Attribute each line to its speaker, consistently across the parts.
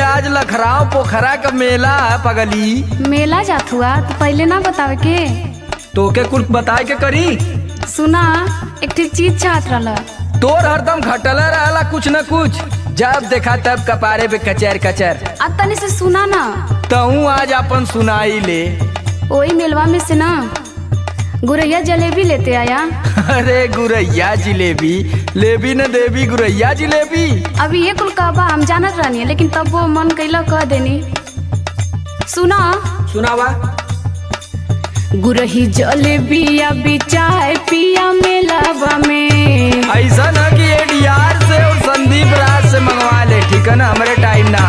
Speaker 1: आज लखराव पोखरा का मेला है पगली।
Speaker 2: मेला जात हुआ तो पहले ना बतावे के।
Speaker 1: तोके कुछ बताए के करी।
Speaker 2: सुना एक चीज चाहत रहला।
Speaker 1: तोर हरदम घटला रहला कुछ न कुछ, जब देखा तब कपारे पे कचर कचर।
Speaker 2: अब तनी से सुना ना।
Speaker 1: तहू आज अपन सुनाई ले।
Speaker 2: वही मेलवा में से ना गुरैया जलेबी लेते आया।
Speaker 1: अरे गुरैया जिलेबी लेबी न देवी, गुरैया जिलेबी।
Speaker 2: अभी ये कुल कहबा हम जानत रहनी, लेकिन तब वो मन कैला कह देनी। सुना
Speaker 1: सुनावा।
Speaker 2: गुरही जलेबी अभी चाय पिया मेलावा में।
Speaker 1: ऐसा न कि एडीआर से और संदीप राज से मंगवा ले, ठीक है ना, हमारे टाइम ना।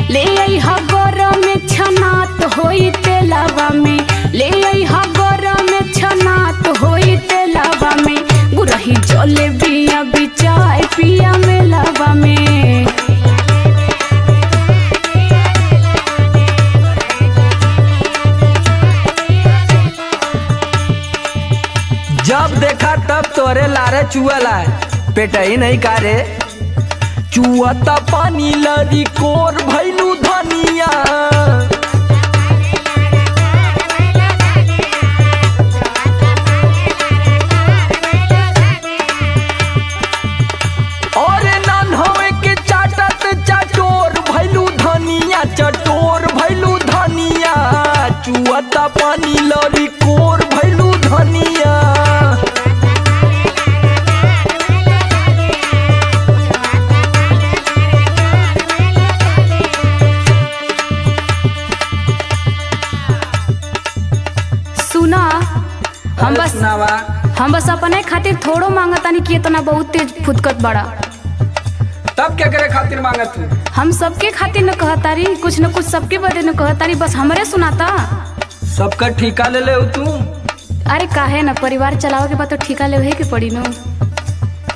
Speaker 2: ले आई हगर में छनात होई तेलावा में, ले आई हगर में छनात होई तेलावा में। गुरही जलेबी अभी चाय पिया मेलावा में।
Speaker 1: जब देखा तब तोरे लारे चुअला, पेट ही नहीं कारे। चुअता पानी लरी कोर भैलू धनिया। और नान होवे के चाटत चटोर भैलू धनिया, चटोर भैलू धनिया। चुअता पानी लरी कोर भैलू धनिया।
Speaker 2: हम बस अपने खातिर थोड़ो मांगतानी कि इतना बहुत तेज फुदकत बड़ा।
Speaker 1: तब क्या करे खातिर मांगत तू?
Speaker 2: हम सबके खातिर न कहतारी, कुछ न कुछ सबके बदे न कहतारी, बस हमरे सुनाता।
Speaker 1: सबका ठिका ले ले तू।
Speaker 2: अरे काहे न, परिवार चलावे के बाद तो ठिका लेवे के पड़ी न।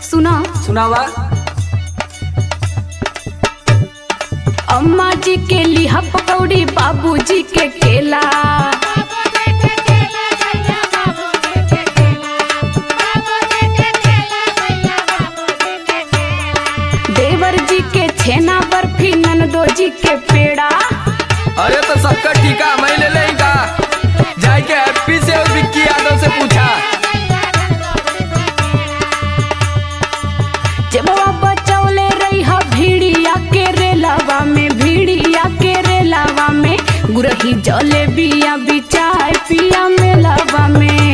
Speaker 2: सुना
Speaker 1: सुनावा।
Speaker 2: अम्मा जी के लिहा पकौड़ी, बाबू जी के केला। के छेना बर्फी, ननदो जी के पेड़ा।
Speaker 1: अरे तो सबका ठीका मैं ले लेगा। जाए के हैप्पी से और विक्की यादव से पूछा।
Speaker 2: जब बचौले रही हा भीड़िया के रेलावा में, भीड़िया के रेलावा में। गुरही जलेबिया भी चाय पिया मेलावा में।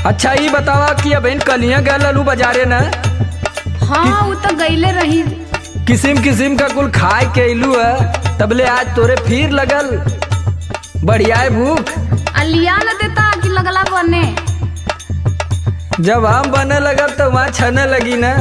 Speaker 1: अच्छा ये बतावा कि अब इन कलियां गए ललू बाजारे न।
Speaker 2: हाँ वो तो गईले रही।
Speaker 1: किसिम किसिम का कुल खाए के इलू है, तबले आज तोरे फिर लगल बढ़िया है भूख।
Speaker 2: अलिया न देता कि लगला बने।
Speaker 1: जब हम बने लगल तो वहाँ छने लगी न।